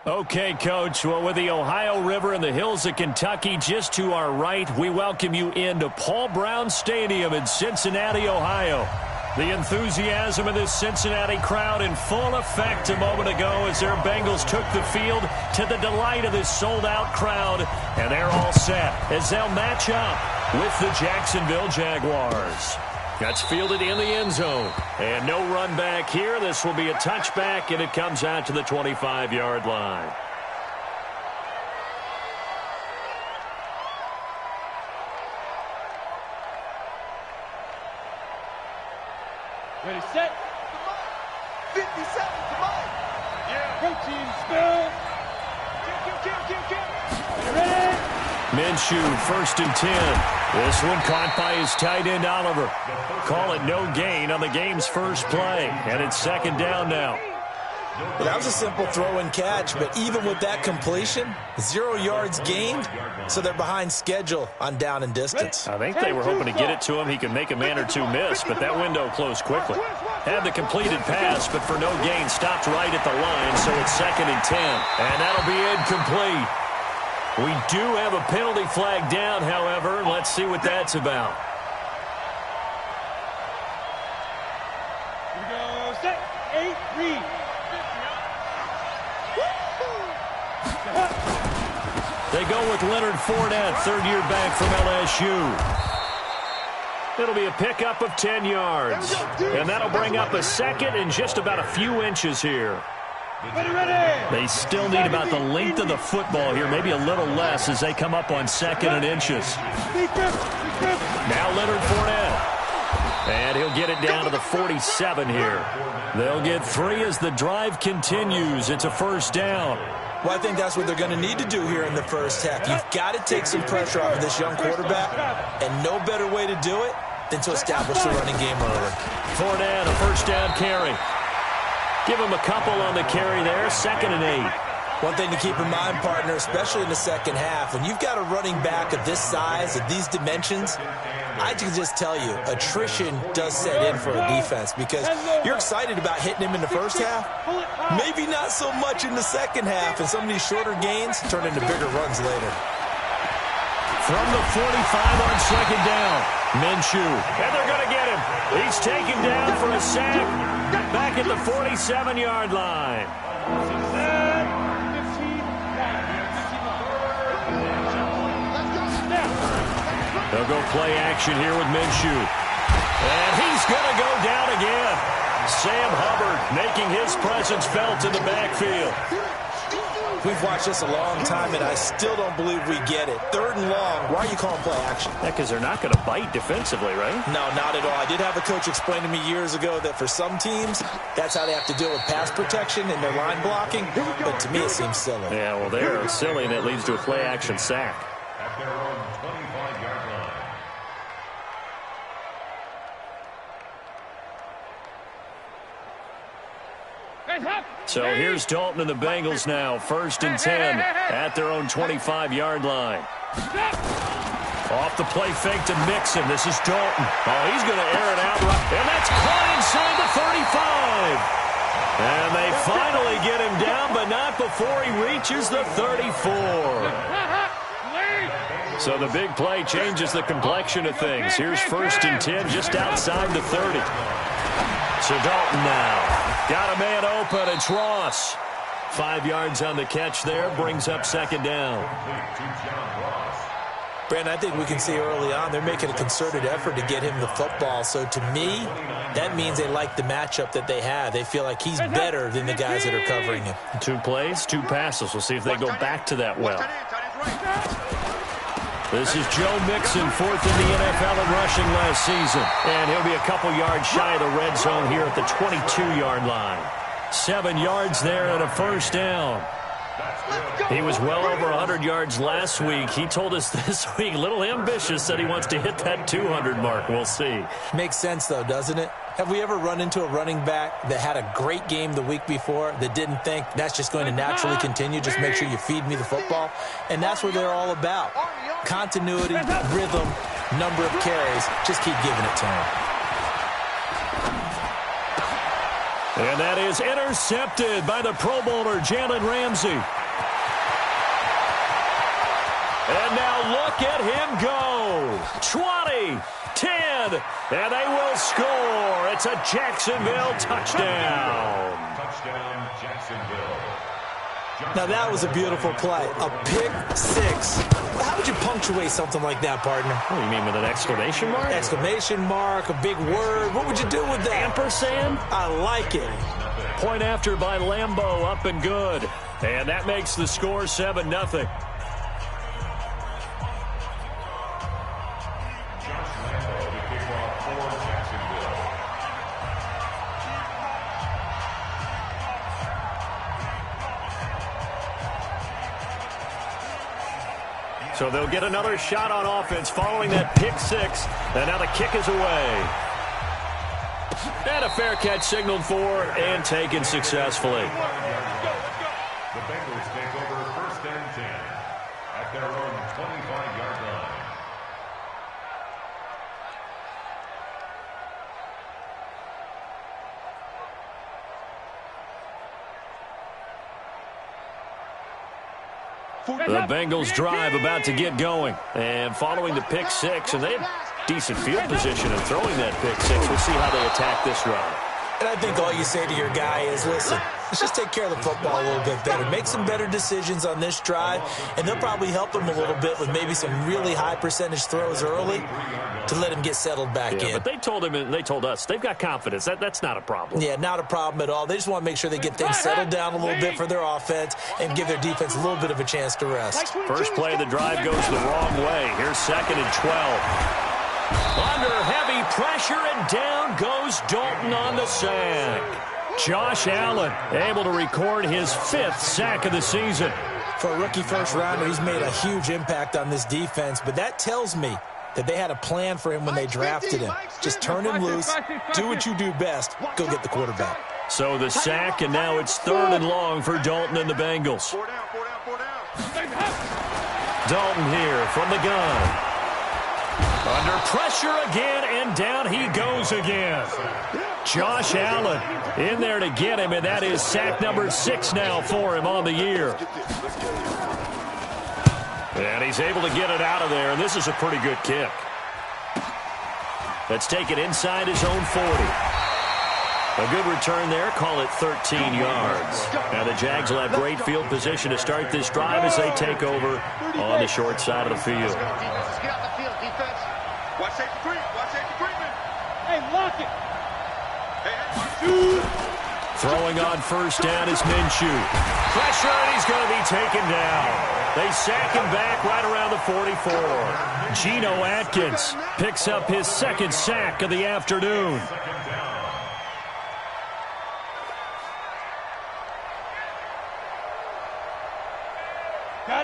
Okay, Coach. Well, with the Ohio River and the hills of Kentucky just to our right, we welcome you into Paul Brown Stadium in Cincinnati, Ohio. The enthusiasm of this Cincinnati crowd in full effect a moment ago as their Bengals took the field to the delight of this sold-out crowd. And they're all set as they'll match up with the Jacksonville Jaguars. That's fielded in the end zone. And no run back here. This will be a touchback, and it comes out to the 25-yard line. Ready, set. 57, come on. Yeah. Protein spill. Kill. Ready? Minshew, 1st and 10. This one caught by his tight end, Oliver. Call it no gain on the game's first play. And it's 2nd down now. Well, that was a simple throw and catch, but even with that completion, 0 yards gained, so they're behind schedule on down and distance. I think they were hoping to get it to him. He could make a man or two miss, but that window closed quickly. Had the completed pass, but for no gain, stopped right at the line, so it's 2nd and 10. And that'll be incomplete. We do have a penalty flag down, however. Let's see what that's about. Here we go. Set. 8, read. They go with Leonard Fournette, 3rd-year back from LSU. It'll be a pickup of 10 yards. And that'll bring up a 2nd and just about a few inches here. They still need about the length of the football here, maybe a little less as they come up on 2nd and inches. Now Leonard Fournette. And he'll get it down to the 47 here. They'll get 3 as the drive continues. It's a 1st down. Well, I think that's what they're going to need to do here in the first half. You've got to take some pressure off of this young quarterback, and no better way to do it than to establish the running game early. Fournette, a 1st down carry. Give him a couple on the carry there, 2nd and 8. One thing to keep in mind, partner, especially in the second half, when you've got a running back of this size, of these dimensions, I can just tell you, attrition does set in for a defense because you're excited about hitting him in the first half, maybe not so much in the second half, and some of these shorter gains turn into bigger runs later. From the 45 on 2nd down, Minshew, and they're going to get him. He's taken down for a sack back at the 47-yard line. They'll go play action here with Minshew. And he's going to go down again. Sam Hubbard making his presence felt in the backfield. We've watched this a long time, and I still don't believe we get it. 3rd and long. Why are you calling play action? Yeah, because they're not going to bite defensively, right? No, not at all. I did have a coach explain to me years ago that for some teams, that's how they have to deal with pass protection and their line blocking. But to me, it seems silly. Yeah, well, they're silly, and it leads to a play action sack. At their own 25-yard line. So here's Dalton and the Bengals now. 1st and 10 at their own 25-yard line. Off the play fake to Mixon. This is Dalton. Oh, he's going to air it out. And that's caught inside the 35. And they finally get him down, but not before he reaches the 34. So the big play changes the complexion of things. Here's 1st and 10 just outside the 30. So Dalton now. Got a man open. It's Ross. 5 yards on the catch there. Brings up 2nd down. Brandon, I think we can see early on they're making a concerted effort to get him the football. So to me, that means they like the matchup that they have. They feel like he's better than the guys that are covering him. 2 plays, 2 passes. We'll see if they go back to that well. This is Joe Mixon, 4th in the NFL in rushing last season. And he'll be a couple yards shy of the red zone here at the 22-yard line. 7 yards there and a 1st down. He was well over 100 yards last week. He told us this week, a little ambitious, said he wants to hit that 200 mark. We'll see. Makes sense, though, doesn't it? Have we ever run into a running back that had a great game the week before that didn't think that's just going to naturally continue, just make sure you feed me the football? And that's what they're all about. Continuity, rhythm, number of carries. Just keep giving it to him. And that is intercepted by the Pro Bowler, Jalen Ramsey. And now look at him go. 20, 10, and they will score. It's a Jacksonville touchdown. Touchdown, Jacksonville. Now, that was a beautiful play. A pick six. How would you punctuate something like that, partner? What do you mean, with an exclamation mark? Exclamation mark, a big word. What would you do with that? Ampersand? I like it. Point after by Lambeau, up and good. And that makes the score 7-0. So they'll get another shot on offense following that pick six. And now the kick is away. And a fair catch signaled for and taken successfully. The Bengals take over 1st and 10 at their own 25-yard line. The Bengals drive about to get going. And following the pick six, and they have decent field position in throwing that pick six. We'll see how they attack this drive. And I think all you say to your guy is, listen, let's just take care of the football a little bit better. Make some better decisions on this drive, and they'll probably help him a little bit with maybe some really high percentage throws early to let him get settled back in. But they told him, and they told us, they've got confidence. That's not a problem. Yeah, not a problem at all. They just want to make sure they get things settled down a little bit for their offense and give their defense a little bit of a chance to rest. First play of the drive goes the wrong way. Here's 2nd and 12. Under heavy pressure, and down goes Dalton on the sack. Josh Allen able to record his 5th sack of the season. For a rookie first-rounder, he's made a huge impact on this defense, but that tells me that they had a plan for him when they drafted him. Just turn him loose, do what you do best, go get the quarterback. So the sack, and now it's 3rd and long for Dalton and the Bengals. Dalton here from the gun. Under pressure again, and down he goes again. Josh Allen in there to get him, and that is sack number 6 now for him on the year. And he's able to get it out of there, and this is a pretty good kick. That's taken inside his own 40. A good return there, call it 13 yards. Now the Jags will have great field position to start this drive as they take over on the short side of the field. Watch safety treatment. Hey, lock it. Throwing on first down is Minshew. Pressure, and he's going to be taken down. They sack him back right around the 44. Geno Atkins picks up his 2nd sack of the afternoon.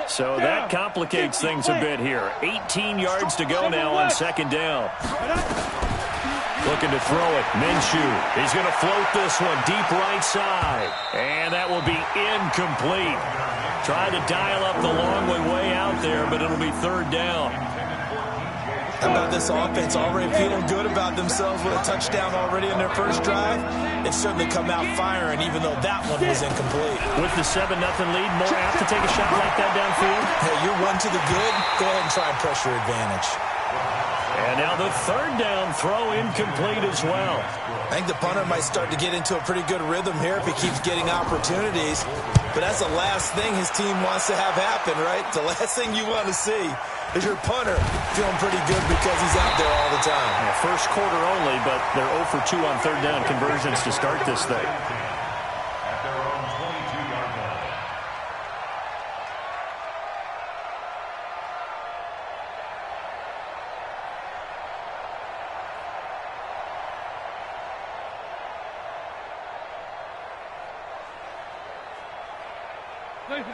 So that complicates things a bit here. 18 yards to go now on 2nd down. Looking to throw it. Minshew. He's going to float this one deep right side. And that will be incomplete. Tried to dial up the long way out there, but it'll be 3rd down. How about this offense already feeling good about themselves with a touchdown already in their first drive? It's certainly come out firing, even though that one was incomplete. With the 7-0 lead, more apt to take a shot like that downfield? Hey, you're one to the good. Go ahead and try and pressure advantage. And now the 3rd down throw incomplete as well. I think the punter might start to get into a pretty good rhythm here if he keeps getting opportunities. But that's the last thing his team wants to have happen, right? The last thing you want to see is your punter feeling pretty good because he's out there all the time. Yeah, first quarter only, but they're 0 for 2 on 3rd down conversions to start this thing. At their own 22-yard line.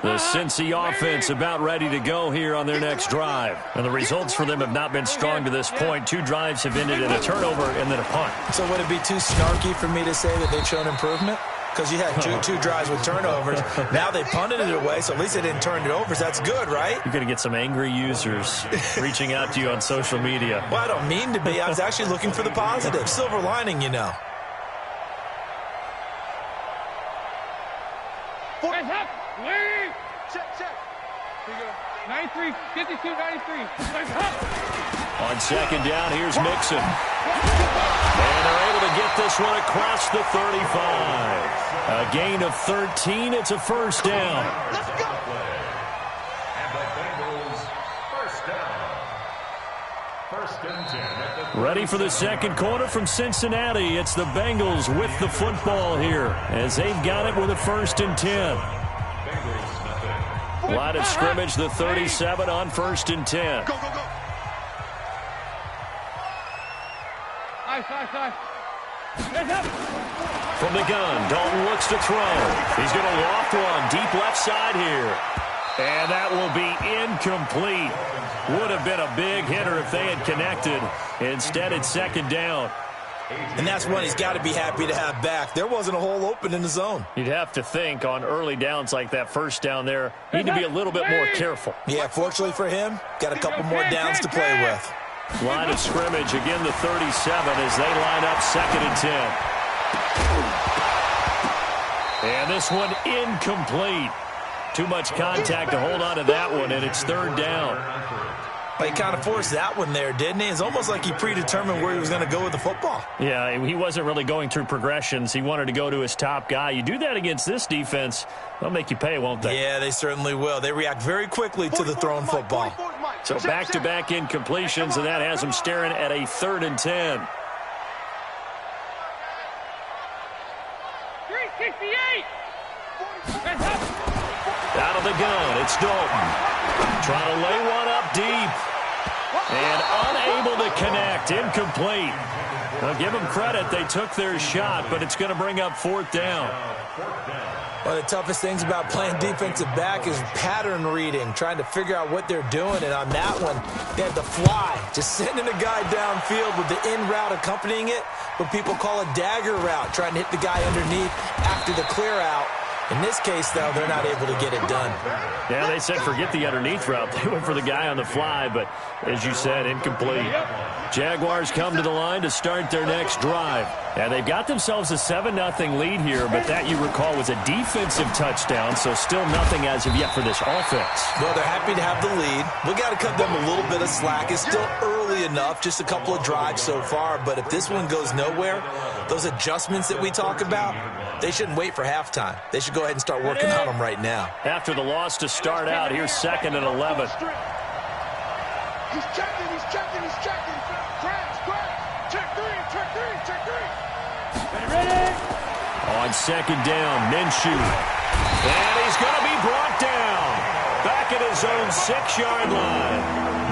The Cincy offense about ready to go here on their next drive. And the results for them have not been strong to this point. 2 drives have ended in a turnover and then a punt. So would it be too snarky for me to say that they've shown improvement? Because you had two drives with turnovers. Now they punted it away, so at least they didn't turn it over. So that's good, right? You're going to get some angry users reaching out to you on social media. Well, I don't mean to be. I was actually looking for the positive. Silver lining, you know. Check. Here you go. 9-3. 93, 52, 93. On second down, here's Mixon. And they're able to get this one across the 35. A gain of 13. It's a first down. Let's go. And the Bengals first down. First and 10. Ready for the second quarter from Cincinnati. It's the Bengals with the football here as they've got it with a first and 10. Line of scrimmage, the 37 on first and 10. Go, go, go. Nice. From the gun, Dalton looks to throw. He's going to loft one deep left side here. And that will be incomplete. Would have been a big hitter if they had connected. Instead, it's second down. And that's one he's got to be happy to have back. There wasn't a hole open in the zone. You'd have to think on early downs like that first down there, need to be a little bit more careful. Yeah, fortunately for him, got a couple more downs to play with. Line of scrimmage, again the 37 as they line up second and 10. And this one incomplete. Too much contact to hold on to that one, and it's third down. Well, he kind of forced that one there, didn't he? It's almost like he predetermined where he was going to go with the football. Yeah, he wasn't really going through progressions. He wanted to go to his top guy. You do that against this defense, they'll make you pay, won't they? Yeah, they certainly will. They react very quickly to the thrown football. So back-to-back incompletions, and that has them staring at a third and 10. 368. Out of the gun, it's Dalton. Trying to lay one up deep. And unable to connect. Incomplete. Now, give them credit. They took their shot, but it's going to bring up fourth down. One of the toughest things about playing defensive back is pattern reading, trying to figure out what they're doing. And on that one, they had the fly, just sending a guy downfield with the in route accompanying it, what people call a dagger route, trying to hit the guy underneath after the clear out. In this case, though, they're not able to get it done. Yeah, they said forget the underneath route. They went for the guy on the fly, but as you said, incomplete. Jaguars come to the line to start their next drive. And they've got themselves a 7-0 lead here, but that, you recall, was a defensive touchdown, so still nothing as of yet for this offense. Well, they're happy to have the lead. We got to cut them a little bit of slack. It's still early enough, just a couple of drives so far, but if this one goes nowhere, those adjustments that we talk about, they shouldn't wait for halftime. They should go ahead and start working on them right now. After the loss to start out, here's second and 11. He's checking. Crash. Check three. Ready? On second down, Minshew. And he's going to be brought down. Back at his own 6-yard line.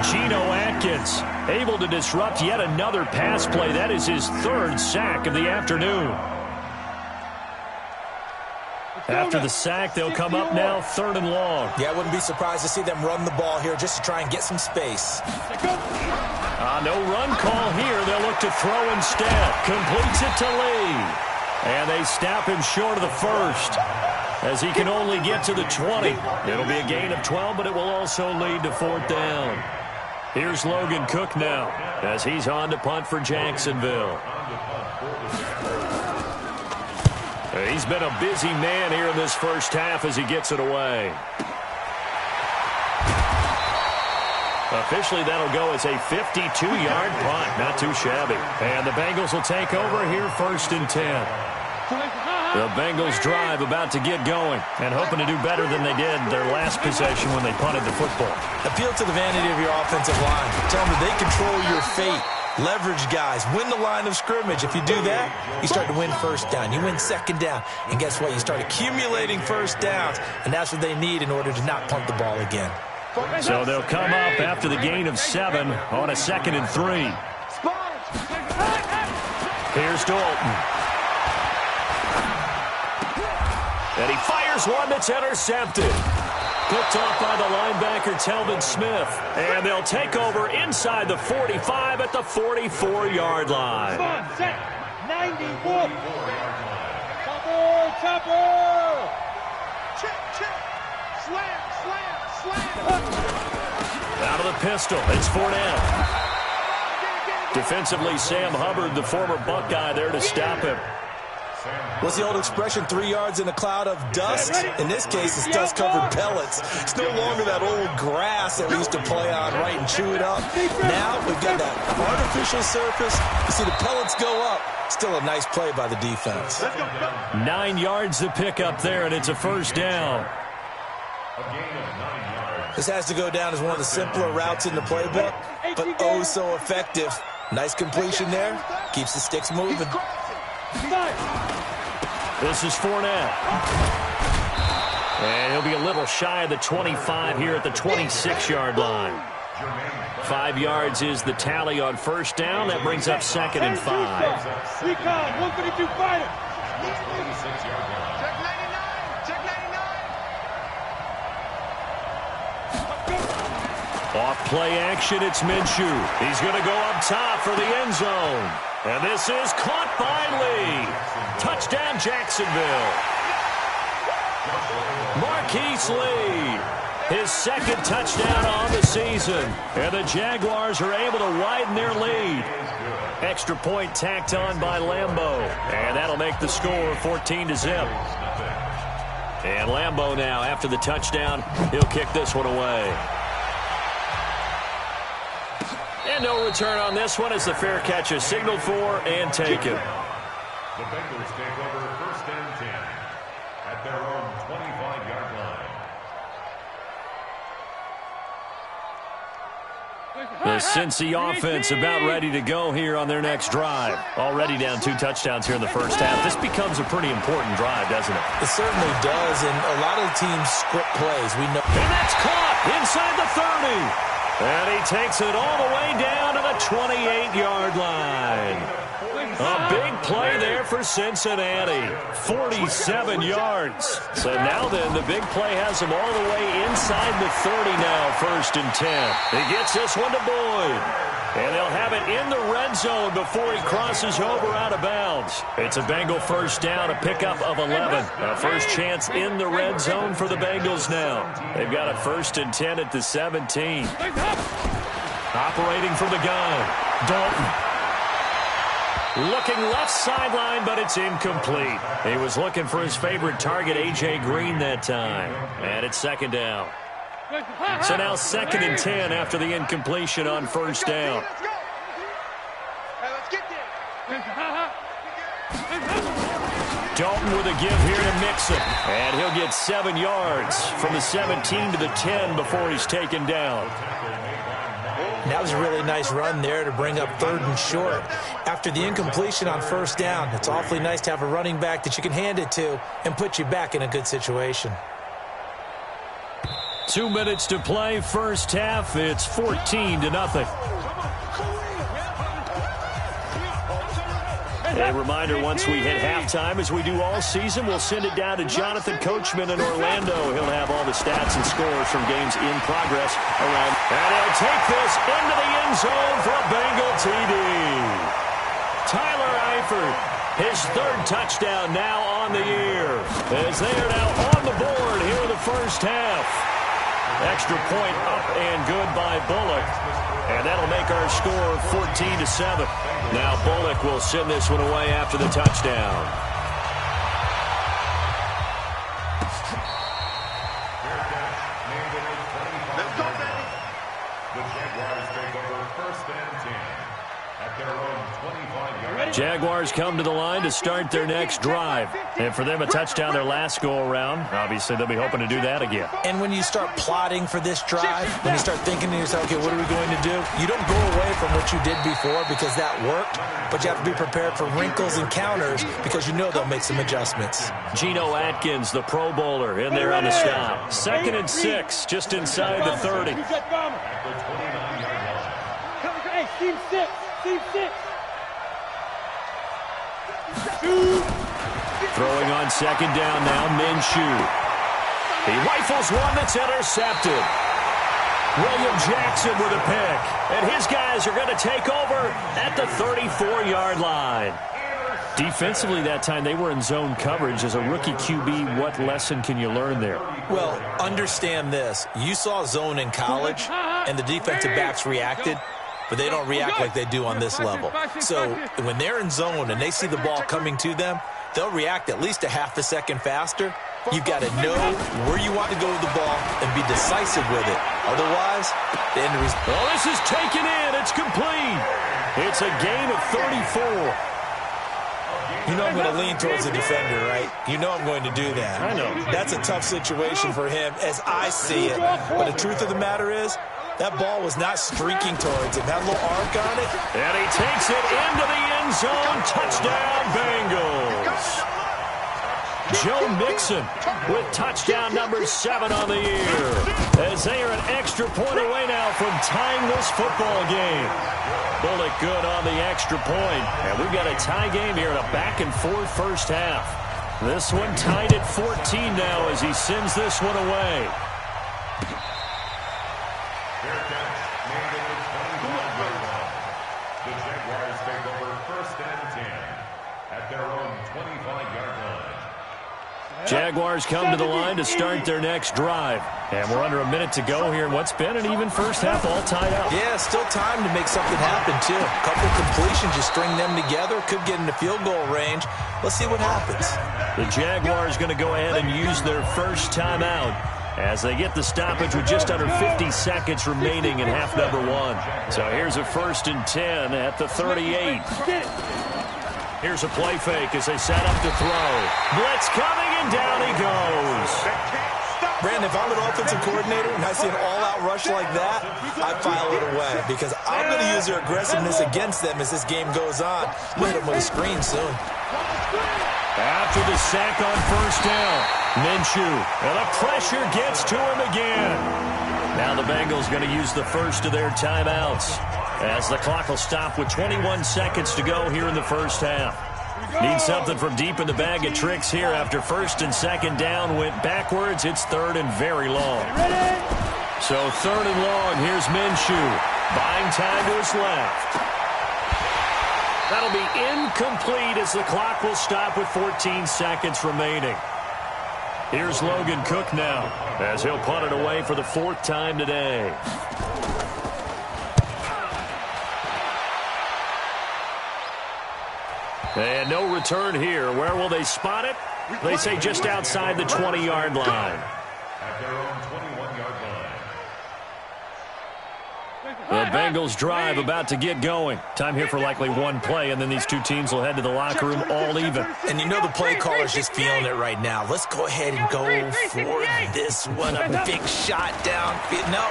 Geno Atkins able to disrupt yet another pass play. That is his third sack of the afternoon. After the sack, they'll come up now third and long. Yeah, I wouldn't be surprised to see them run the ball here just to try and get some space. No run call here. They'll look to throw instead. Completes it to Lee. And they snap him short of the first as he can only get to the 20. It'll be a gain of 12, but it will also lead to fourth down. Here's Logan Cook now as he's on to punt for Jacksonville. He's been a busy man here in this first half as he gets it away. Officially, that'll go as a 52-yard punt. Not too shabby. And the Bengals will take over here first and 10. The Bengals drive about to get going and hoping to do better than they did their last possession when they punted the football. Appeal to the vanity of your offensive line. Tell them that they control your fate. Leverage guys. Win the line of scrimmage. If you do that, you start to win first down. You win second down. And guess what? You start accumulating first downs. And that's what they need in order to not punt the ball again. So they'll come up after the gain of 7 on a 2nd and 3. Here's Dalton. And he fires one that's intercepted. Picked off by the linebacker, Telvin Smith. And they'll take over inside the 45 at the 44-yard line. Come on, set. 91. Topper. Check. Slam. Out of the pistol, it's Fournette. Defensively, Sam Hubbard, the former Buckeye, there to stop him. What's the old expression, 3 yards in a cloud of dust? In this case, it's dust-covered pellets. It's no longer that old grass that we used to play on, right, and chew it up. Now we've got that artificial surface. You see the pellets go up. Still a nice play by the defense. 9 yards to pick up there, and it's a first down. This has to go down as one of the simpler routes in the playbook, but oh so effective. Nice completion there. Keeps the sticks moving. This is Fournette. And he'll be a little shy of the 25 here at the 26-yard line. 5 yards is the tally on first down. That brings up 2nd and 5. Recon, 152 fighter. Check 99. Off play action, it's Minshew. He's going to go up top for the end zone. And this is caught by Lee. Touchdown, Jacksonville. Marquise Lee, his 2nd touchdown on the season. And the Jaguars are able to widen their lead. Extra point tacked on by Lambeau. And that'll make the score 14-0. And Lambeau now, after the touchdown, he'll kick this one away. And no return on this one as the fair catch is signaled for and taken. The Bengals take over 1st and 10 at their own 25-yard line. The Cincy offense about ready to go here on their next drive. Already down 2 touchdowns here in the first half. This becomes a pretty important drive, doesn't it? It certainly does, and a lot of the teams script plays. We know. And that's caught inside the 30. And he takes it all the way down to the 28-yard line. A big play there for Cincinnati. 47 yards. So now then, the big play has him all the way inside the 30 now, 1st and 10. He gets this one to Boyd. And they'll have it in the red zone before he crosses over out of bounds. It's a Bengal first down, a pickup of 11. A first chance in the red zone for the Bengals now. They've got a 1st and 10 at the 17. Operating from the gun, Dalton. Looking left sideline, but it's incomplete. He was looking for his favorite target, A.J. Green, that time. And it's 2nd down. So now 2nd and 10 after the incompletion on first down. Dalton with a give here to Mixon. And he'll get 7 yards from the 17 to the 10 before he's taken down. That was a really nice run there to bring up 3rd and short. After the incompletion on first down, it's awfully nice to have a running back that you can hand it to and put you back in a good situation. 2 minutes to play, first half. It's 14-0. A reminder, once we hit halftime, as we do all season, we'll send it down to Jonathan Coachman in Orlando. He'll have all the stats and scores from games in progress around. And he'll take this into the end zone for a Bengal TD. Tyler Eifert, his 3rd touchdown now on the year, as they are now on the board here in the first half. Extra point up and good by Bullock. And that'll make our score 14-7. Now Bullock will send this one away after the touchdown. The Jaguars take over 1st and 10 at their own 25-yard. Jaguars come to the line to start their next drive. And for them, a touchdown their last go-around. Obviously, they'll be hoping to do that again. And when you start plotting for this drive, when you start thinking to yourself, okay, what are we going to do? You don't go away from what you did before because that worked, but you have to be prepared for wrinkles and counters because you know they'll make some adjustments. Geno Atkins, the Pro Bowler, in there on the stop. 2nd and 6, just inside the 30. Hey, team 6, team 6. Throwing on 2nd down now, Minshew. He rifles one that's intercepted. William Jackson with a pick. And his guys are going to take over at the 34-yard line. Defensively that time, they were in zone coverage. As a rookie QB, what lesson can you learn there? Well, understand this. You saw zone in college, and the defensive backs reacted, but they don't react like they do on this level. So when they're in zone and they see the ball coming to them, they'll react at least a half a second faster. You've got to know where you want to go with the ball and be decisive with it. Otherwise, the end result. Oh, this is taken in. It's complete. It's a gain of 34. You know I'm going to lean towards the defender, right? You know I'm going to do that. I know. That's a tough situation for him as I see it. But the truth of the matter is, that ball was not streaking towards him. Had a little arc on it. And he takes it into the end zone. Touchdown, Bengals. Joe Mixon with touchdown number 7 on the year. As they are an extra point away now from tying this football game. Bullock good on the extra point. And we've got a tie game here in a back-and-forth first half. This one tied at 14 now as he sends this one away. The Jaguars take over 1st and 10 at their own 25-yard line. Jaguars come to the line to start their next drive. And we're under a minute to go here in what's been an even first half, all tied up. Yeah, still time to make something happen, too. A couple completions, you string them together, could get into field goal range. Let's see what happens. The Jaguars going to go ahead and use their first timeout as they get the stoppage with just under 50 seconds remaining in half number 1. So here's a 1st and 10 at the 38. Here's a play fake as they set up to throw. Blitz coming, and down he goes. Brandon, if I'm an offensive coordinator and I see an all-out rush like that, I file it away because I'm going to use their aggressiveness against them as this game goes on. Hit them with a screen soon. After the sack on 1st down, Minshew, and the pressure gets to him again. Now the Bengals going to use the first of their timeouts as the clock will stop with 21 seconds to go here in the first half. Need something from deep in the bag of tricks here after 1st and 2nd down went backwards. It's 3rd and very long. So 3rd and long, here's Minshew. Buying time to his left. That'll be incomplete as the clock will stop with 14 seconds remaining. Here's Logan Cook now as he'll punt it away for the 4th time today. And no return here. Where will they spot it? They say just outside the 20-yard line. At their own 21-yard line. The Bengals drive about to get going. Time here for likely one play, and then these two teams will head to the locker room all even. And you know the play caller's just feeling it right now. Let's go ahead and go for this one. A big shot down. No.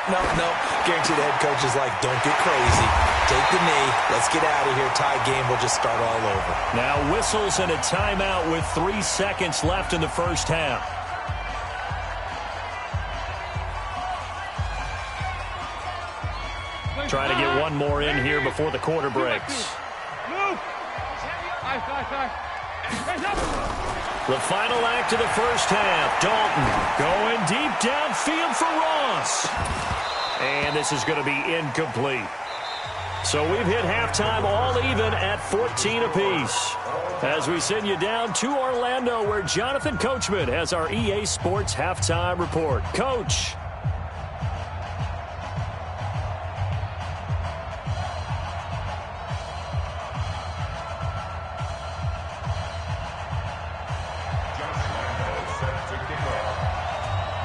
Guaranteed the head coach is like, don't get crazy. Take the knee. Let's get out of here. Tie game. We'll just start all over. Now whistles and a timeout with 3 seconds left in the first half. Trying to get one more in here before the quarter breaks. The final act of the first half. Dalton going deep downfield for Ross. And this is going to be incomplete. So we've hit halftime all even at 14 apiece. As we send you down to Orlando, where Jonathan Coachman has our EA Sports halftime report. Coach.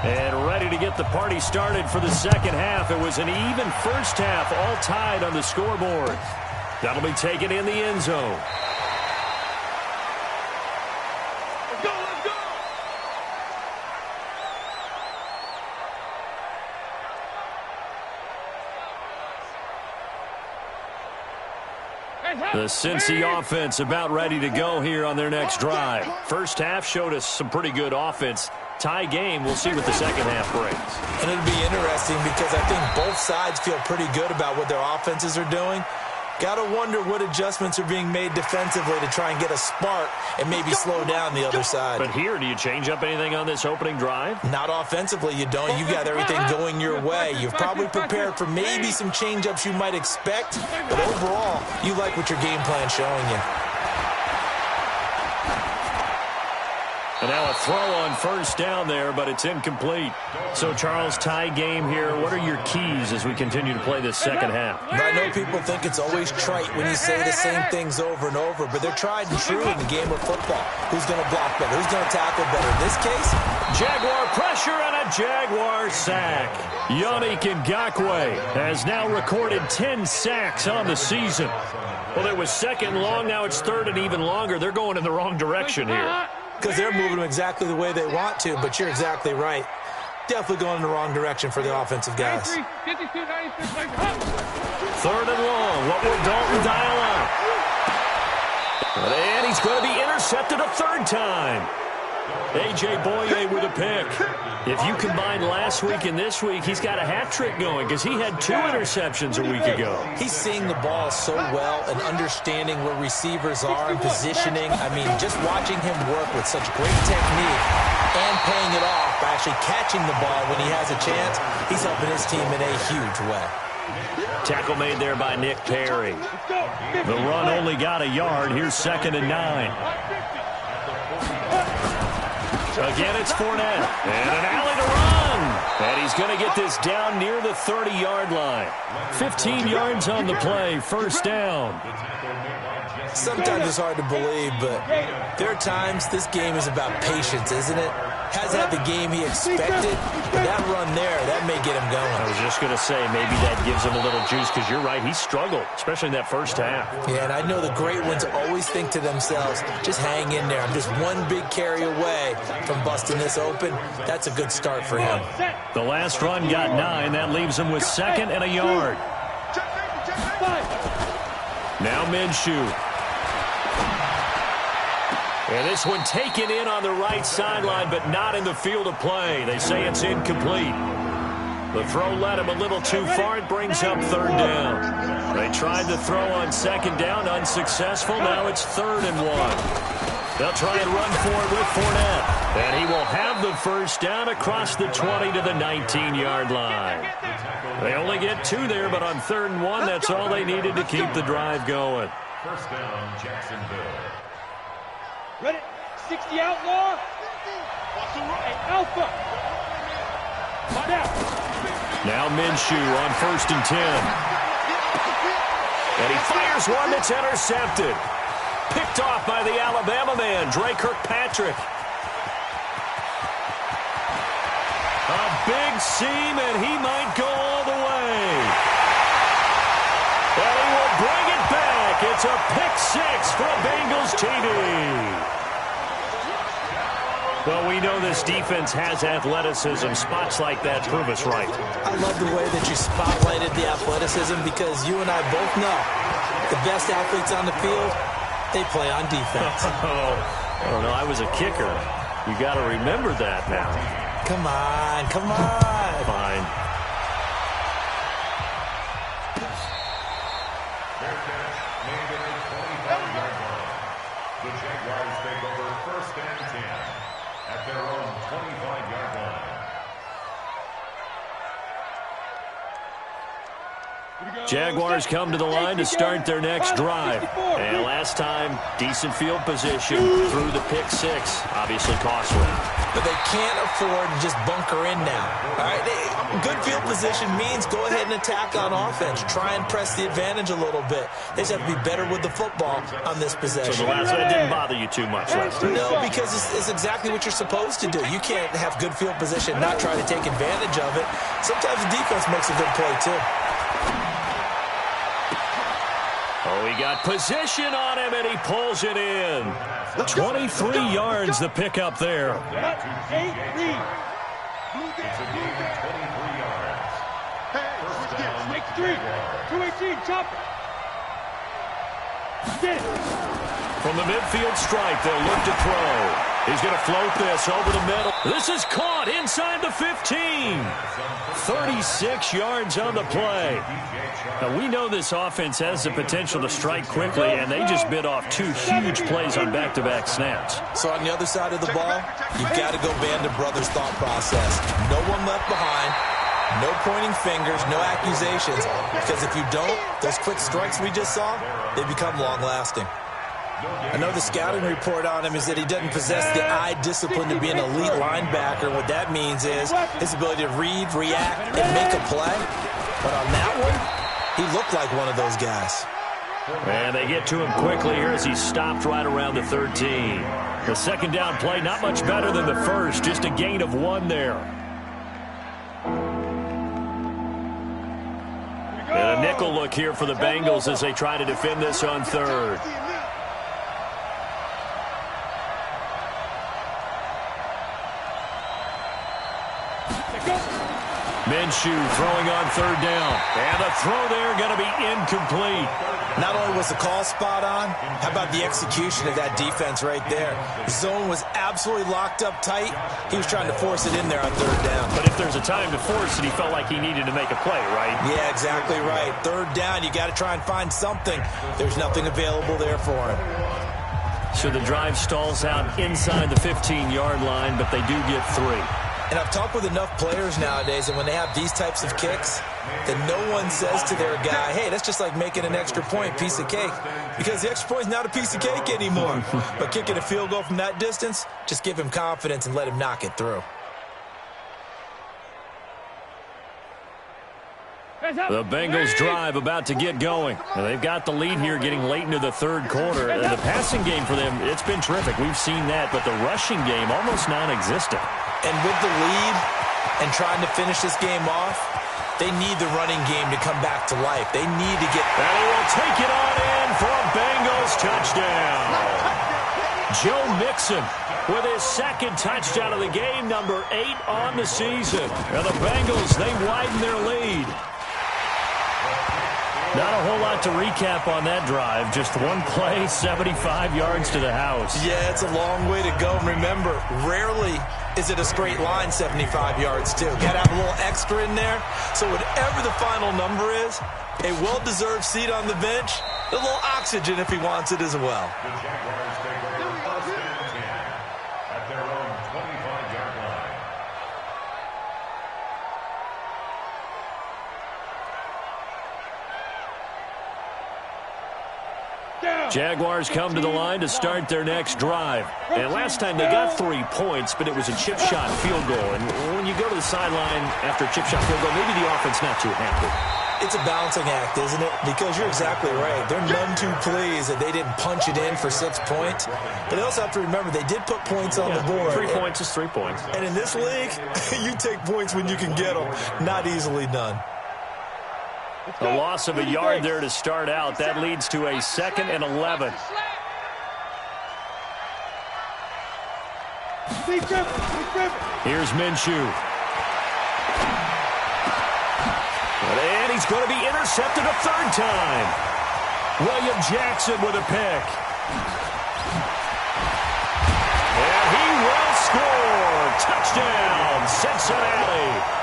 And ready to get the party started for the second half. It was an even first half, all tied on the scoreboard. That'll be taken in the end zone. Let's go, let's go! The Cincy offense about ready to go here on their next drive. First half showed us some pretty good offense. Tie game, we'll see what the second half brings. And it'll be interesting because I think both sides feel pretty good about what their offenses are doing. Got to wonder what adjustments are being made defensively to try and get a spark and maybe slow down the other side. But here, do you change up anything on this opening drive? Not offensively, you don't. You got everything going your way. You've probably prepared for maybe some change-ups you might expect, but overall, you like what your game plan's showing you. And now a throw on first down there, but it's incomplete. So, Charles, tie game here. What are your keys as we continue to play this second half? I know people think it's always trite when you say the same things over and over, but they're tried and true in the game of football. Who's going to block better? Who's going to tackle better? In this case, Jaguar pressure and a Jaguar sack. Cgi Gridiron has now recorded 10 sacks on the season. Well, it was second long. Now it's third and even longer. They're going in the wrong direction here. Because they're moving them exactly the way they want to, but you're exactly right. Definitely going in the wrong direction for the offensive guys. Third and long. What will Dalton dial up? And he's going to be intercepted a third time. A.J. Boye with a pick. If you combine last week and this week, he's got a hat trick going because he had 2 interceptions a week ago. He's seeing the ball so well and understanding where receivers are and positioning. I mean, just watching him work with such great technique and paying it off by actually catching the ball when he has a chance, he's helping his team in a huge way. Tackle made there by Nick Perry. The run only got a yard. Here's 2nd and 9. Again, it's Fournette. And an alley to run. And he's going to get this down near the 30-yard line. 15 yards on the play. First down. Sometimes it's hard to believe, but there are times this game is about patience, isn't it? Hasn't had the game he expected, but that run there, that may get him going. I was just going to say, maybe that gives him a little juice, because you're right, he struggled, especially in that first half. Yeah, and I know the great ones always think to themselves, just hang in there. I'm just one big carry away from busting this open. That's a good start for him. The last run got 9. That leaves him with 2nd and a yard. Now Minshew. And this one taken in on the right sideline, but not in the field of play. They say it's incomplete. The throw led him a little too far. It brings up 3rd down. They tried to throw on 2nd down, unsuccessful. Now it's 3rd and 1. They'll try and run for it with Fournette. And he will have the first down across the 20 to the 19-yard line. They only get 2 there, but on 3rd and 1, that's all they needed to keep the drive going. First down, Jacksonville. Ready? 60 outlaw. Hey, Alpha. Find out. Now Minshew on 1st and 10. And he fires one that's intercepted. Picked off by the Alabama man, Dre Kirkpatrick. A big seam, and he might go all the way. And he will bring it back. It's a pick 6 for a Bengals TD. Well, we know this defense has athleticism. Spots like that prove us right. I love the way that you spotlighted the athleticism, because you and I both know the best athletes on the field, they play on defense. I don't know. I was a kicker. You got to remember that now. Come on, come on. Fine. Fair catch made at the 25-yard line. The Jaguars take over 1st and 10 at their own 25-yard line. Jaguars come to the line to start their next drive. And last time, decent field position through the pick 6. Obviously costly. But they can't afford to just bunker in now. All right, good field position means go ahead and attack on offense. Try and press the advantage a little bit. They just have to be better with the football on this possession. So the last one didn't bother you too much last time? No, because it's exactly what you're supposed to do. You can't have good field position, not try to take advantage of it. Sometimes the defense makes a good play, too. Oh, he got position on him, and he pulls it in. 23 yards the pickup there. It's a gain of 23 yards. First down, Make 3. 218, chop it. Get it. From the midfield stripe, they'll look to throw. He's going to float this over the middle. This is caught inside the 15. 36 yards on the play. Now, we know this offense has the potential to strike quickly, and they just bit off 2 huge plays on back-to-back snaps. So on the other side of the ball, you've got to go Band of Brothers thought process. No one left behind. No pointing fingers, no accusations. Because if you don't, those quick strikes we just saw, they become long-lasting. I know the scouting report on him is that he doesn't possess the eye discipline to be an elite linebacker. What that means is his ability to read, react, and make a play. But on that one, he looked like one of those guys. And they get to him quickly here as he stopped right around the 13. The second down play, not much better than the first, just a gain of 1 there. And a nickel look here for the Bengals as they try to defend this on third. Minshew throwing on third down. And the throw there going to be incomplete. Not only was the call spot on, how about the execution of that defense right there? The zone was absolutely locked up tight. He was trying to force it in there on third down. But if there's a time to force it, he felt like he needed to make a play, right? Yeah, exactly right. Third down, you got to try and find something. There's nothing available there for him. So the drive stalls out inside the 15-yard line, but they do get 3. And I've talked with enough players nowadays, and when they have these types of kicks, that no one says to their guy, hey, that's just like making an extra point, piece of cake. Because the extra point is not a piece of cake anymore. But kicking a field goal from that distance, just give him confidence and let him knock it through. The Bengals drive about to get going. And they've got the lead here getting late into the third quarter. And the passing game for them, it's been terrific. We've seen that, but the rushing game almost non-existent. And with the lead and trying to finish this game off, they need the running game to come back to life. They need to get... And he will take it on in for a Bengals touchdown. Joe Mixon with his second touchdown of the game, number 8 on the season. And the Bengals, they widen their lead. Not a whole lot to recap on that drive. Just one play, 75 yards to the house. Yeah, it's a long way to go. Remember, rarely is it a straight line 75 yards, too. Got to have a little extra in there. So whatever the final number is, a well-deserved seat on the bench, a little oxygen if he wants it as well. The Jaguars take over first and 10 at their own 25-yard line. Jaguars come to the line to start their next drive. And last time they got 3 points, but it was a chip shot field goal. And when you go to the sideline after a chip shot field goal, maybe the offense not too happy. It's a balancing act, isn't it? Because you're exactly right. They're none too pleased that they didn't punch it in for 6 points. But they also have to remember they did put points on the board. 3 points is 3 points. And in this league, you take points when you can get them. Not easily done. A loss of a yard there to start out. That leads to a 2nd and 11. Here's Minshew. And he's going to be intercepted a 3rd time. William Jackson with a pick. And he will score. Touchdown, Cincinnati.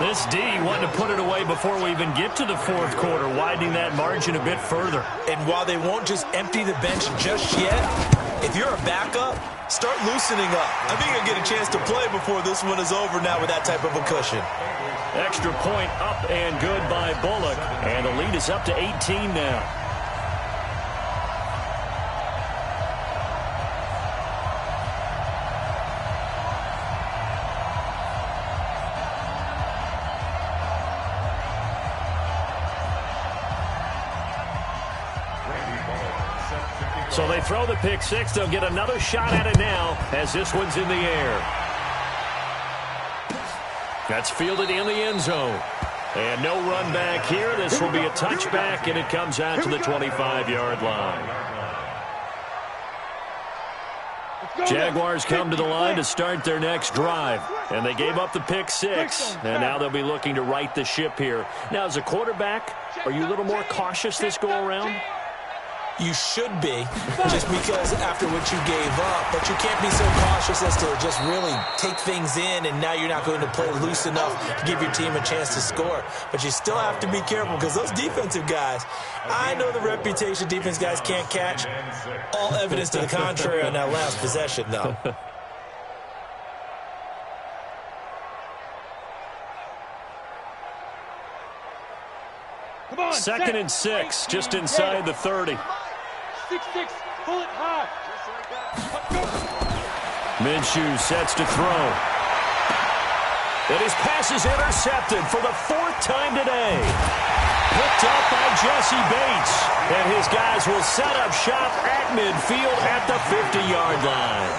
This D wanted to put it away before we even get to the 4th quarter, widening that margin a bit further. And while they won't just empty the bench just yet, if you're a backup, start loosening up. I think you'll get a chance to play before this one is over now with that type of a cushion. Extra point up and good by Bullock. And the lead is up to 18 now. So they throw the pick 6. They'll get another shot at it now as this one's in the air. That's fielded in the end zone. And no run back here. This will be a touchback, and it comes out to the 25-yard line. Jaguars come to the line to start their next drive. And they gave up the pick 6. And now they'll be looking to right the ship here. Now, as a quarterback, are you a little more cautious this go-around? You should be, just because after what you gave up, but you can't be so cautious as to just really take things in, and now you're not going to play loose enough to give your team a chance to score. But you still have to be careful, because those defensive guys, I know the reputation defense guys can't catch. All evidence to the contrary on that last possession, though. Second and 6, just inside the 30. 6'6", pull it high. Minshew sets to throw. And his pass is intercepted for the 4th time today. Picked up by Jesse Bates. And his guys will set up shop at midfield at the 50-yard line.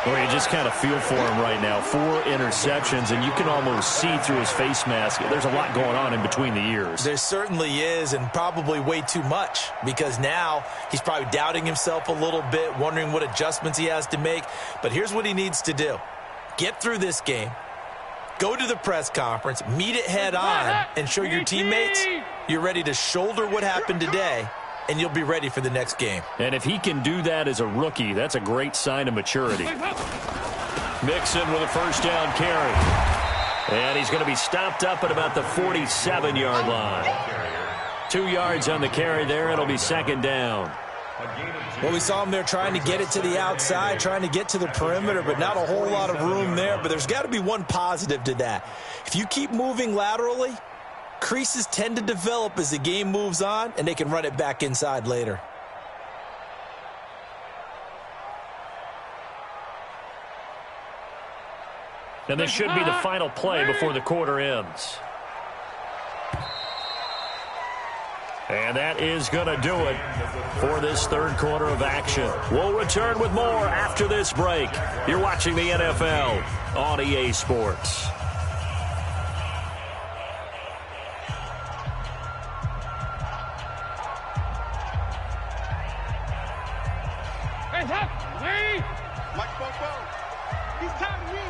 Well, you just kind of feel for him right now. 4 interceptions, and you can almost see through his face mask. There's a lot going on in between the ears. There certainly is, and probably way too much, because now he's probably doubting himself a little bit, wondering what adjustments he has to make. But here's what he needs to do. Get through this game. Go to the press conference, meet it head on, and show your teammates you're ready to shoulder what happened today, and you'll be ready for the next game. And if he can do that as a rookie, that's a great sign of maturity. Mixon with a first down carry. And he's going to be stopped up at about the 47-yard line. 2 yards on the carry there. It'll be 2nd down. Well, we saw him there trying to get it to the outside, trying to get to the perimeter, but not a whole lot of room there. But there's got to be one positive to that. If you keep moving laterally, creases tend to develop as the game moves on, and they can run it back inside later. And this should be the final play before the quarter ends. And that is going to do it for this 3rd quarter of action. We'll return with more after this break. You're watching the NFL on EA Sports. Hey, hop, Lee! Mike Bobo. He's tired of you.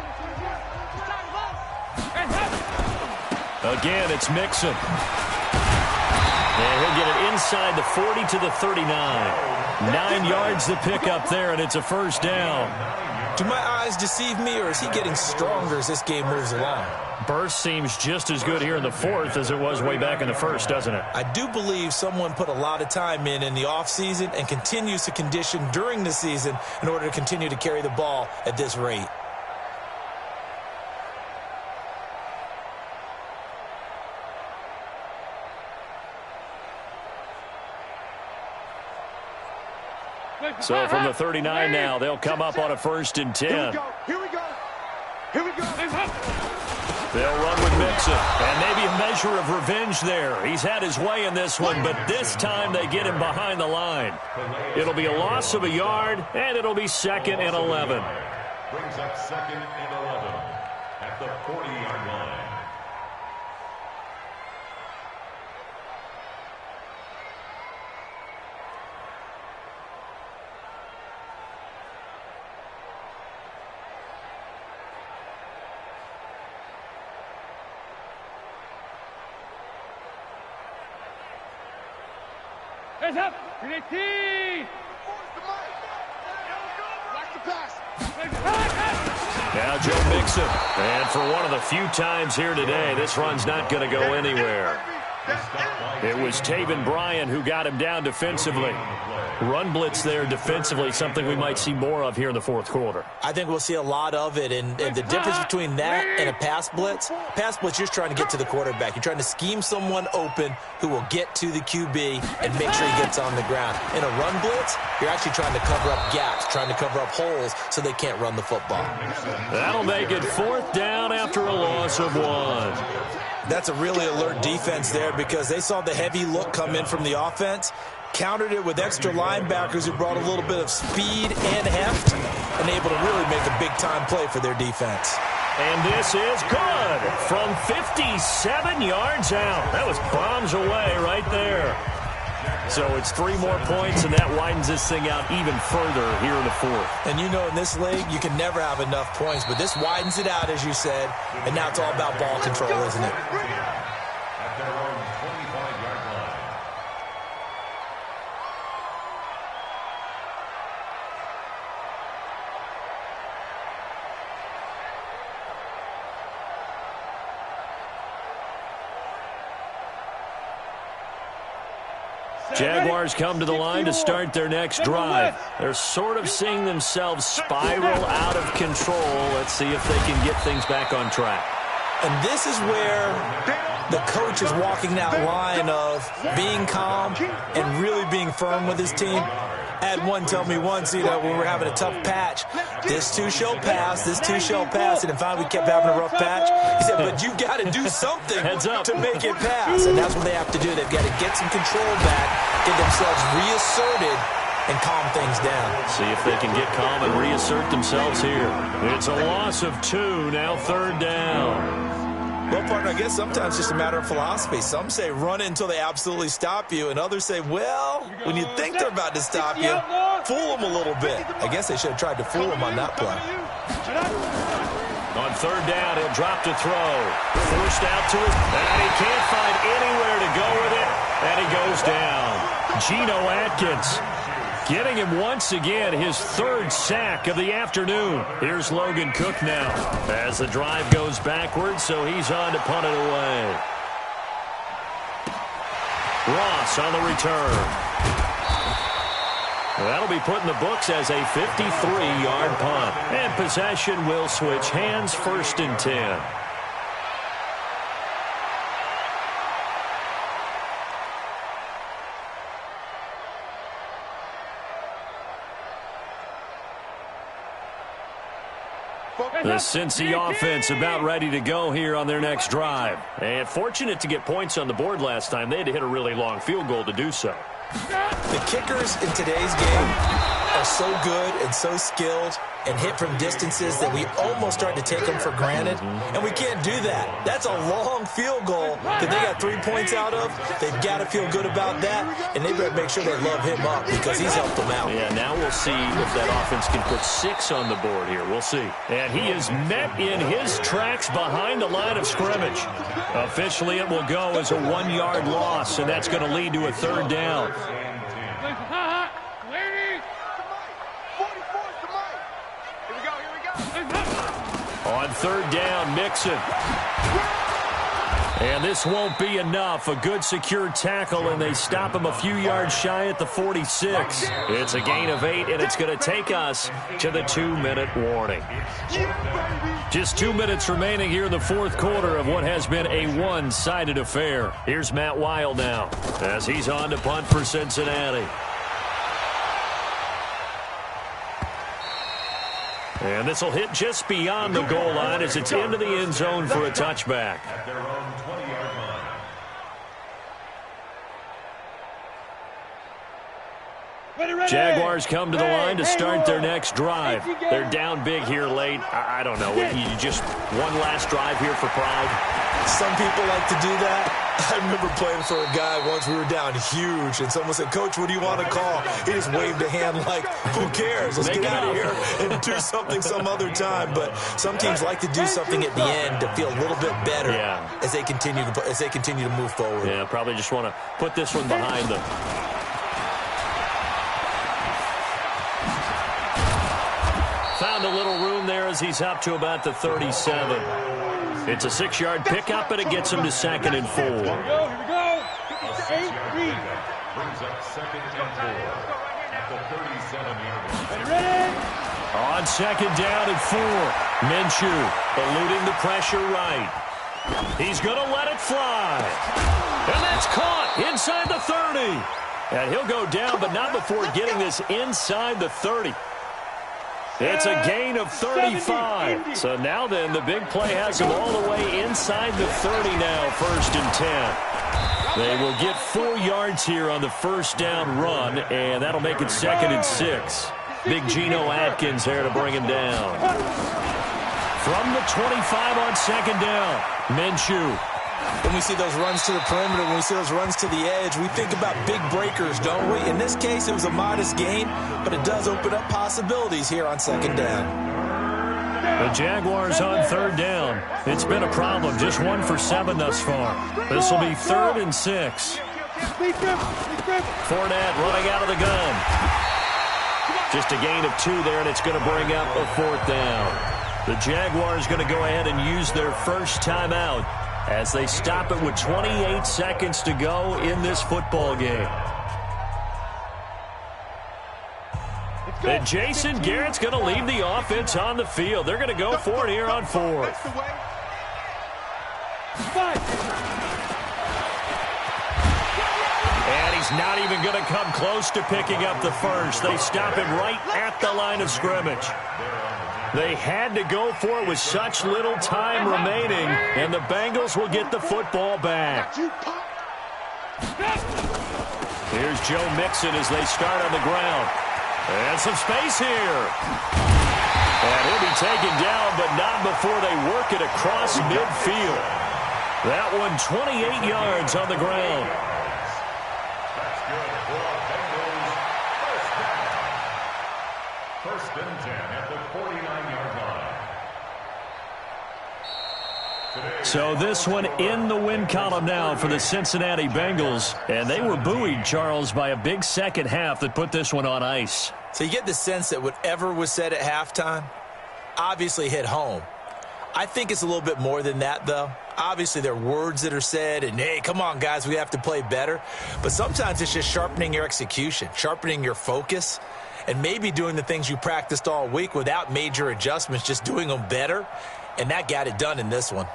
He's tired of us. Hey, hop. Again, it's Mixon. And he'll get it inside the 40 to the 39. 9 yards to pick up there, and it's a first down. Do my eyes deceive me, or is he getting stronger as this game moves along? Burst seems just as good here in the 4th as it was way back in the 1st, doesn't it? I do believe someone put a lot of time in the offseason and continues to condition during the season in order to continue to carry the ball at this rate. So from the 39 now, they'll come up on a 1st and 10. Here we go. Here we go. They'll run with Mixon. And maybe a measure of revenge there. He's had his way in this one, but this time they get him behind the line. It'll be a loss of a yard, and it'll be 2nd and 11. Brings up 2nd and 11 at the 40-yard line. Heads up. Grenade. Watch the pass. Now Joe Mixon. And for one of the few times here today, this run's not going to go anywhere. It was Taven Bryan who got him down defensively. Run blitz there defensively, something we might see more of here in the 4th quarter. I think we'll see a lot of it, and the difference between that and a pass blitz, you're just trying to get to the quarterback. You're trying to scheme someone open who will get to the QB and make sure he gets on the ground. In a run blitz, you're actually trying to cover up gaps, trying to cover up holes so they can't run the football. That'll make it 4th down after a loss of 1. That's a really alert defense there because they saw the heavy look come in from the offense, countered it with extra linebackers who brought a little bit of speed and heft, and able to really make a big-time play for their defense. And this is good from 57 yards out. That was bombs away right there. So it's 3 more points, and that widens this thing out even further here in the 4th. And you know in this league, you can never have enough points, but this widens it out, as you said, and now it's all about ball control, isn't it? At their own 25-yard line. Jaguars come to the line to start their next drive. They're sort of seeing themselves spiral out of control. Let's see if they can get things back on track. And this is where the coach is walking that line of being calm and really being firm with his team. I had one tell me once, when we were having a tough patch, this too shall pass, this too shall pass, and then finally we kept having a rough patch. He said, but you got to do something to make it pass, and that's what they have to do. They've got to get some control back, get themselves reasserted, and calm things down. See if they can get calm and reassert themselves here. It's a loss of 2, now 3rd down. Well, partner, I guess sometimes it's just a matter of philosophy. Some say run until they absolutely stop you, and others say, well, when you think they're about to stop you, fool them a little bit. I guess they should have tried to fool them on that play. On 3rd down, he'll drop to throw. Forced out to it, and he can't find anywhere to go with it, and he goes down. Geno Atkins getting him once again his 3rd sack of the afternoon. Here's Logan Cook now as the drive goes backwards, so he's on to punt it away. Ross on the return. That'll be put in the books as a 53-yard punt. And possession will switch hands, 1st and 10. The Cincy offense about ready to go here on their next drive. And fortunate to get points on the board last time. They had to hit a really long field goal to do so. The kickers in today's game are so good and so skilled and hit from distances that we almost start to take them for granted, and we can't do that. That's a long field goal that they got 3 points out of. They've got to feel good about that, and they better make sure they love him up because he's helped them out. Yeah, now we'll see if that offense can put 6 on the board here. We'll see. And he is met in his tracks behind the line of scrimmage. Officially, it will go as a 1-yard loss, and that's going to lead to a 3rd down. On 3rd down, Mixon. And this won't be enough. A good secure tackle, and they stop him a few yards shy at the 46. It's a gain of 8, and it's going to take us to the 2-minute warning. Just 2 minutes remaining here in the 4th quarter of what has been a one-sided affair. Here's Matt Weil now as he's on to punt for Cincinnati. And this will hit just beyond the goal line as it's into the end zone for a touchback. Jaguars come to the line to start their next drive. They're down big here late. I don't know. You just one last drive here for pride? Some people like to do that. I remember playing for a guy once. We were down huge, and someone said, Coach, what do you want to call? He just waved a hand like, who cares? Let's get out of here and do something some other time. But some teams like to do something at the end to feel a little bit better as they continue to move forward. Yeah, probably just want to put this one behind them. Found a little room there as he's up to about the 37. It's a 6-yard pickup, and it gets him to 2nd and 4. Here we go. Brings up 2nd and 4 at the 37-yard line. Ready? On 2nd down and 4. Minshew eluding the pressure right. He's going to let it fly. And that's caught inside the 30. And he'll go down, but not before getting this inside the 30. It's a gain of 35. So now then, the big play has him all the way inside the 30 now, 1st and 10. They will get 4 yards here on the 1st down run, and that'll make it 2nd and 6. Big Geno Atkins there to bring him down. From the 25 on 2nd down, Minshew. When we see those runs to the perimeter, when we see those runs to the edge, we think about big breakers, don't we? In this case, it was a modest gain, but it does open up possibilities here on 2nd down. The Jaguars on 3rd down. It's been a problem. Just 1 for 7 thus far. This will be 3rd and 6. Fournette running out of the gun. Just a gain of 2 there, and it's going to bring up a 4th down. The Jaguars going to go ahead and use their first timeout as they stop it with 28 seconds to go in this football game. And Jason Garrett's going to leave the offense on the field. They're going to go for it here on 4th. is not even going to come close to picking up the first. They stop him right at the line of scrimmage. They had to go for it with such little time remaining, and the Bengals will get the football back. Here's Joe Mixon as they start on the ground. And some space here. And he'll be taken down, but not before they work it across midfield. That one 28 yards on the ground. That's good for Bengals. First down. 1st and 10 at the 49-yard line. So this one in the win column now for the Cincinnati Bengals. And they were buoyed, Charles, by a big second half that put this one on ice. So you get the sense that whatever was said at halftime obviously hit home. I think it's a little bit more than that, though. Obviously, there are words that are said, and, hey, come on, guys, we have to play better. But sometimes it's just sharpening your execution, sharpening your focus, and maybe doing the things you practiced all week without major adjustments, just doing them better. And that got it done in this one.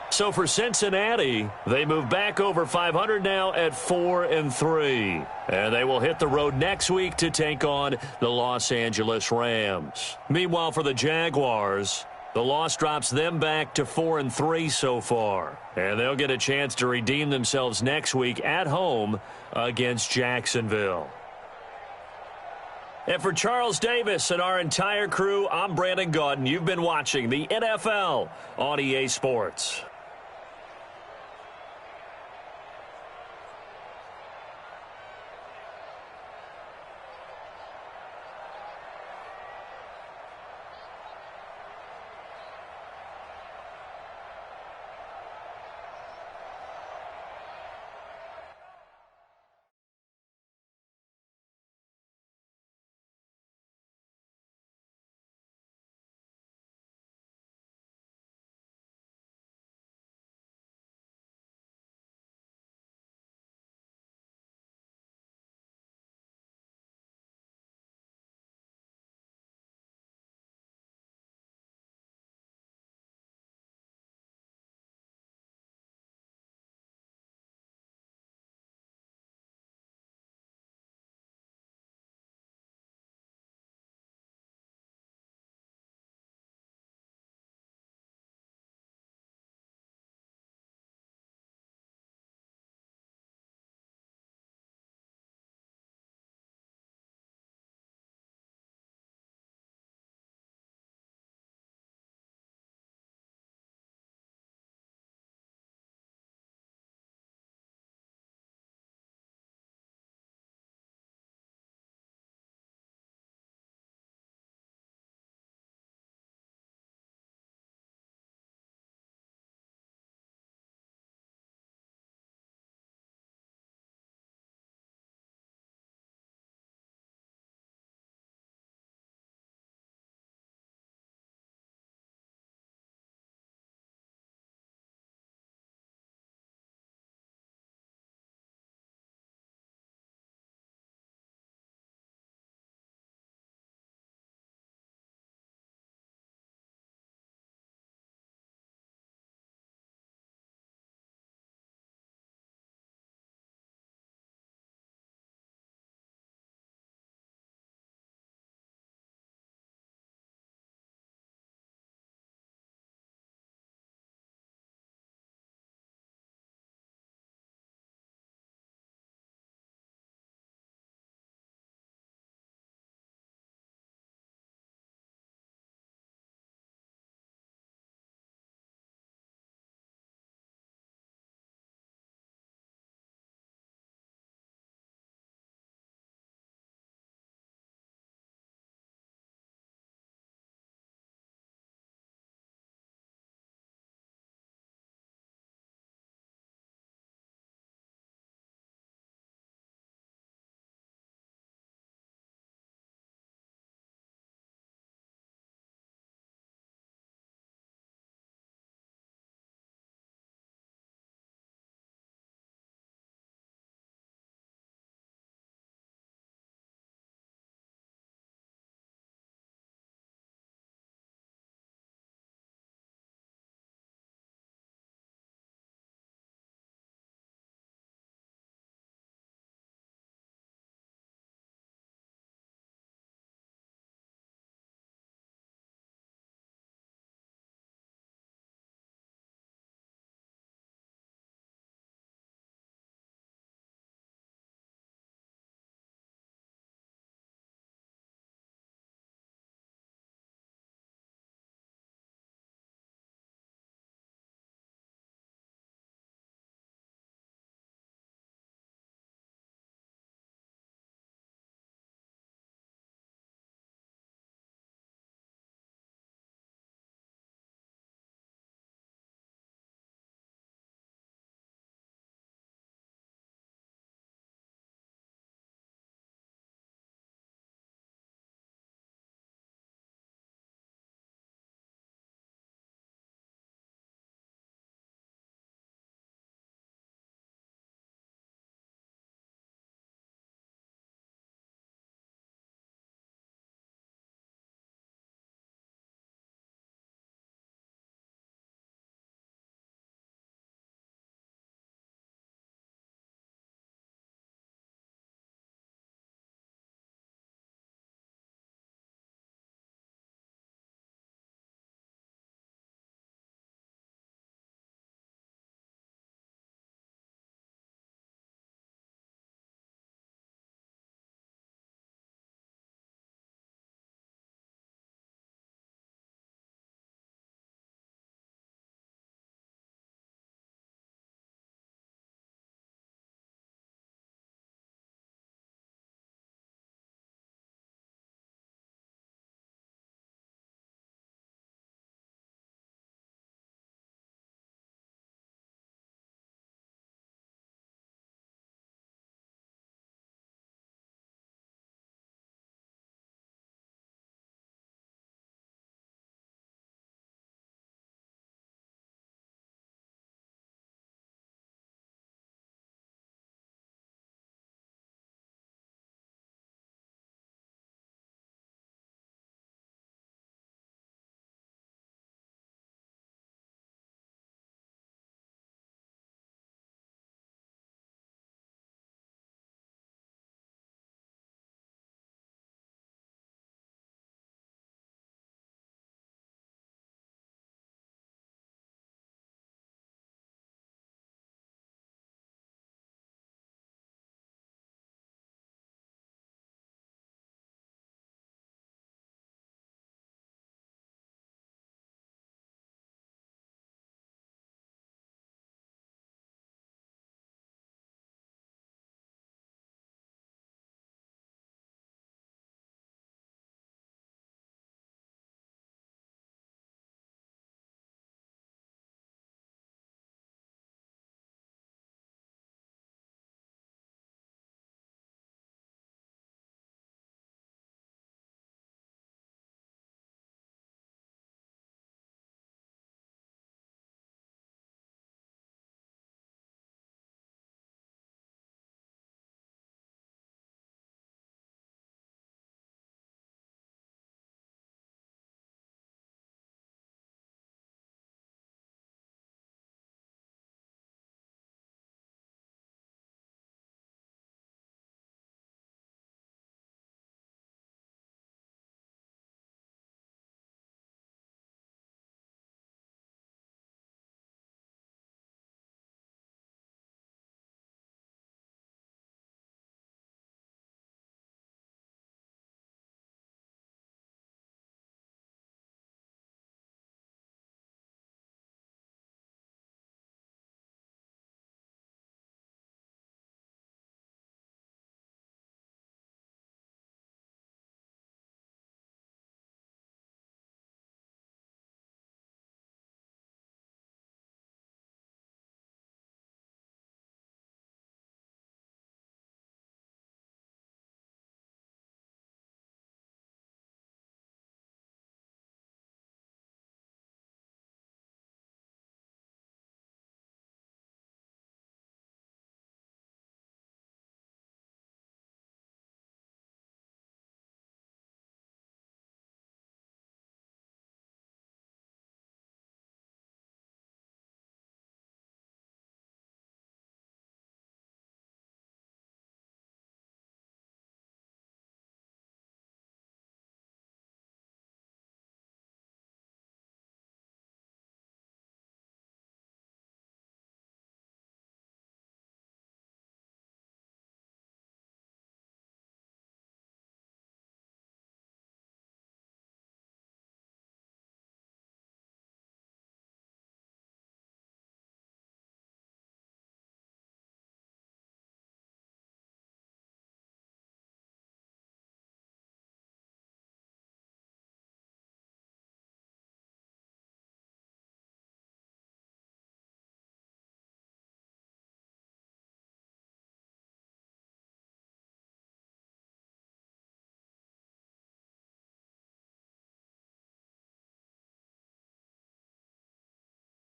So for Cincinnati, they move back over 500 now at 4-3. And they will hit the road next week to take on the Los Angeles Rams. Meanwhile, for the Jaguars, the loss drops them back to 4-3 so far. And they'll get a chance to redeem themselves next week at home against Jacksonville. And for Charles Davis and our entire crew, I'm Brandon Gaudin. You've been watching the NFL on EA Sports.